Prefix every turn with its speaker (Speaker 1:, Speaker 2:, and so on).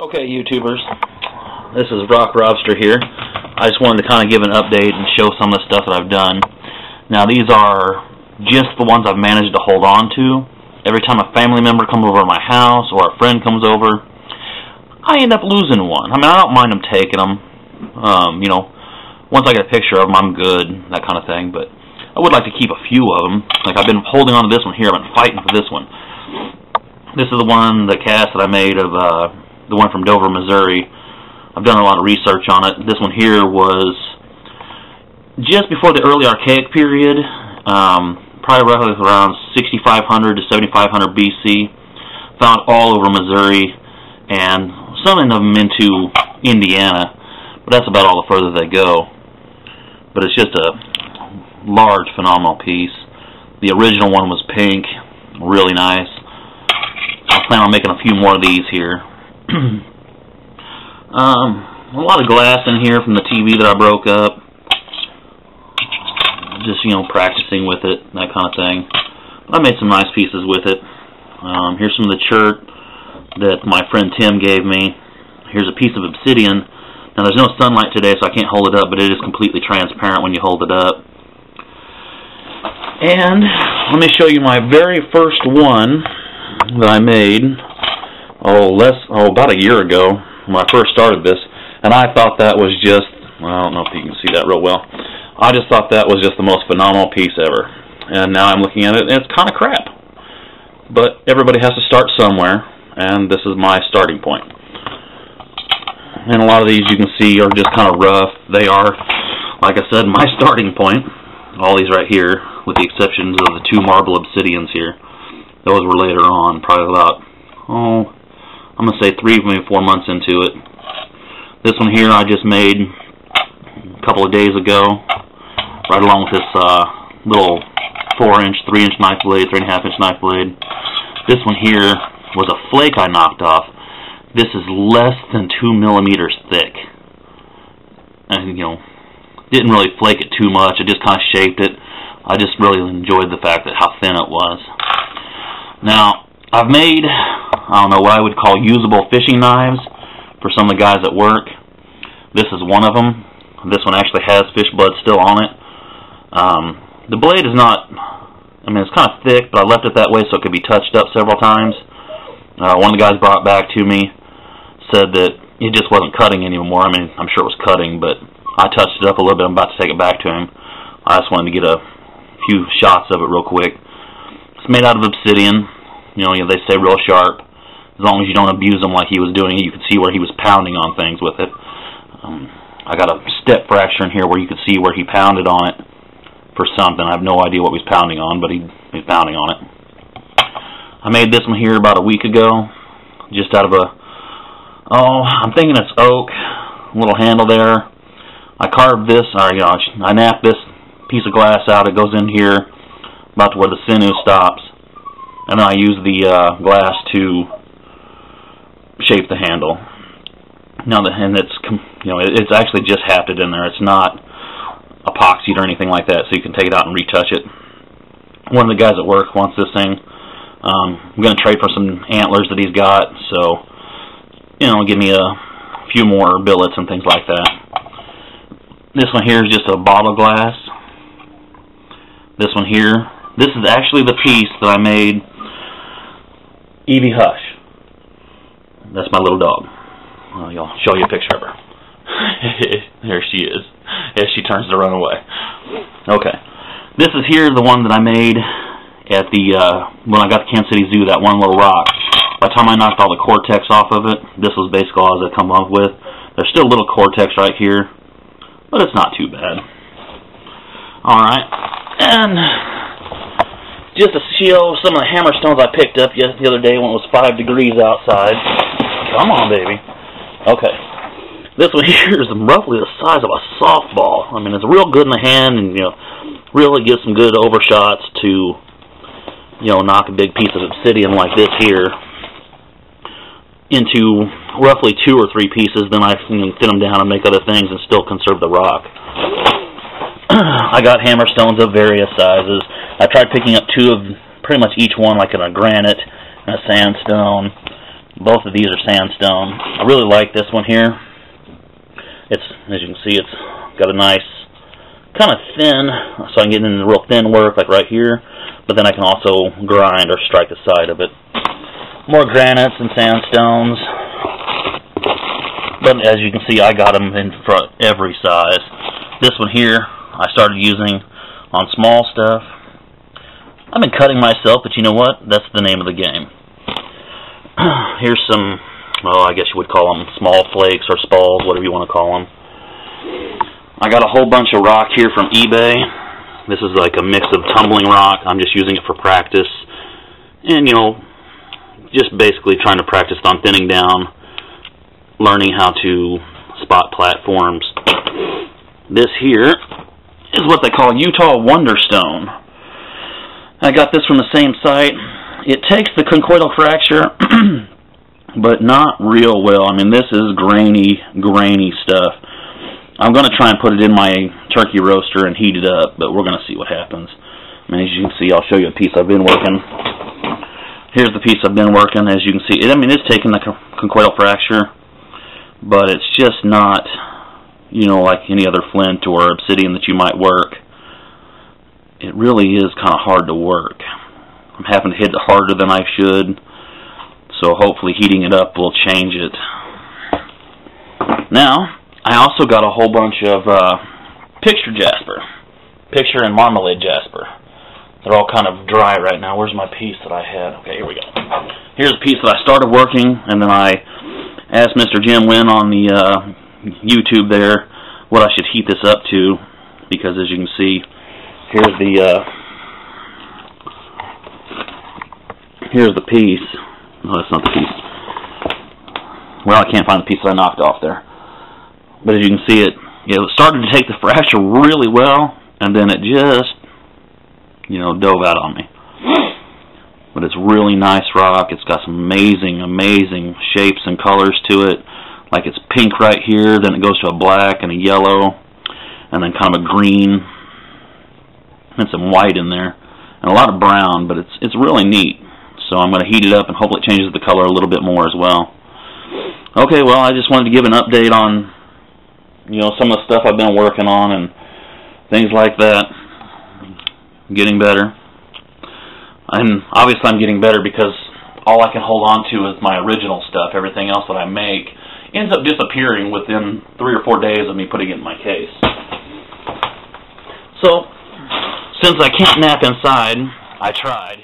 Speaker 1: Okay, YouTubers, this is Rock Robster here. I just wanted to kind of give an update and show some of the stuff that I've done. Now, these are just the ones I've managed to hold on to. Every time a family member comes over to my house or a friend comes over, I end up losing one. I mean, I don't mind them taking them. You know, once I get a picture of them, I'm good, that kind of thing. But I would like to keep a few of them. Like, I've been holding on to this one here. I've been fighting for this one. This is the one, the cast that I made of the one from Dover, Missouri. I've done a lot of research on it. This one here was just before the early Archaic period, probably roughly around 6500 to 7500 BC. Found all over Missouri, and some of them into Indiana, but that's about all the further they go. But it's just a large, phenomenal piece. The original one was pink, really nice. I plan on making a few more of these here. A lot of glass in here from the TV that I broke up. Just, you know, practicing with it, that kind of thing. But I made some nice pieces with it. Here's some of the chert that my friend Tim gave me. Here's a piece of obsidian. Now, there's no sunlight today, so I can't hold it up, but it is completely transparent when you hold it up. And let me show you my very first one that I made. About a year ago when I first started this, and I thought that was just, well, I don't know if you can see that real well. I just thought that was just the most phenomenal piece ever. And now I'm looking at it, and it's kind of crap. But everybody has to start somewhere, and this is my starting point. And a lot of these you can see are just kind of rough. They are, like I said, my starting point. All these right here, with the exceptions of the two marble obsidians here. Those were later on, probably about, I'm going to say 3, maybe 4 months into it. This one here I just made a couple of days ago, right along with this little 4-inch, 3-inch knife blade, 3.5-inch knife blade. This one here was a flake I knocked off. This is less than 2 millimeters thick. And, you know, didn't really flake it too much. I just kind of shaped it. I just really enjoyed the fact that how thin it was. Now, I've made, I don't know, what I would call usable fishing knives for some of the guys at work. This is one of them. This one actually has fish blood still on it. The blade is not, I mean, it's kind of thick, but I left it that way so it could be touched up several times. One of the guys brought it back to me, said that it just wasn't cutting anymore. I mean, I'm sure it was cutting, but I touched it up a little bit. I'm about to take it back to him. I just wanted to get a few shots of it real quick. It's made out of obsidian. You know, they say real sharp. As long as you don't abuse them like he was doing, you could see where he was pounding on things with it. I got a step fracture in here where you could see where he pounded on it for something. I have no idea what he was pounding on, but he's pounding on it. I made this one here about a week ago, just out of a, I'm thinking it's oak, little handle there. I carved this, or, you know, I napped this piece of glass out. It goes in here about to where the sinew stops. And then I use the glass to shape the handle. Now, it's actually just hafted in there. It's not epoxied or anything like that, so you can take it out and retouch it. One of the guys at work wants this thing. I'm going to trade for some antlers that he's got, so, you know, give me a few more billets and things like that. This one here is just a bottle glass. This one here, this is actually the piece that I made Evie Hush. That's my little dog. I'll show you a picture of her. There she is, as she turns to run away. Okay. This is here the one that I made at the, when I got to Kansas City Zoo, that one little rock. By the time I knocked all the cortex off of it, this was basically all I was come up with. There's still a little cortex right here, but it's not too bad. Alright. And just to show some of the hammerstones I picked up the other day when it was 5 degrees outside. Come on, baby. Okay. This one here is roughly the size of a softball. I mean, it's real good in the hand, and, you know, really gives some good overshots to, you know, knock a big piece of obsidian like this here into roughly 2 or 3 pieces. Then I can thin them down and make other things and still conserve the rock. I got hammerstones of various sizes. I tried picking up 2 of pretty much each one, like in a granite and a sandstone.
Speaker 2: Both of these are sandstone. I really like this one here. It's, as you can see, it's got a nice kind of thin, so I can get into real thin work like right here, but then I can also grind or strike the side of it. More granites and sandstones, but as you can see, I got them in front every size. This one here I started using on small stuff. I've been cutting myself, but you know what? That's the name of the game. Here's some, well, I guess you would call them small flakes or spalls, whatever you want to call them. I got a whole bunch of rock here from eBay. This is like a mix of tumbling rock. I'm just using it for practice. And, you know, just basically trying to practice on thinning down, learning how to spot platforms. This here is what they call Utah Wonderstone. I got this from the same site. It takes the conchoidal fracture, but not real well. I mean, this is grainy stuff. I'm going to try and put it in my turkey roaster and heat it up, but we're going to see what happens. I mean, as you can see, I'll show you a piece I've been working. Here's the piece I've been working. As you can see, I mean, it's taking the conchoidal fracture, but it's just not, you know, like any other flint or obsidian that you might work. It really is kind of hard to work. I'm having to hit it harder than I should, so hopefully heating it up will change it. Now, I also got a whole bunch of picture jasper. Picture and marmalade jasper. They're all kind of dry right now. Where's my piece that I had? Okay, here we go. Here's a piece that I started working, and then I asked Mr. Jim Wynn on the YouTube there what I should heat this up to, because as you can see, here's the piece. No, that's not the piece. Well, I can't find the piece that I knocked off there. But as you can see, it started to take the fracture really well, and then it just, you know, dove out on me. But it's really nice rock. It's got some amazing shapes and colors to it. Like it's pink right here, then it goes to a black and a yellow, and then kind of a green, and some white in there, and a lot of brown, but it's really neat. So I'm going to heat it up and hopefully it changes the color a little bit more as well. Okay, well, I just wanted to give an update on, you know, some of the stuff I've been working on and things like that. I'm getting better. And obviously I'm getting better because all I can hold on to is my original stuff. Everything else that I make ends up disappearing within 3 or 4 days of me putting it in my case. So, since I can't nap inside, I tried.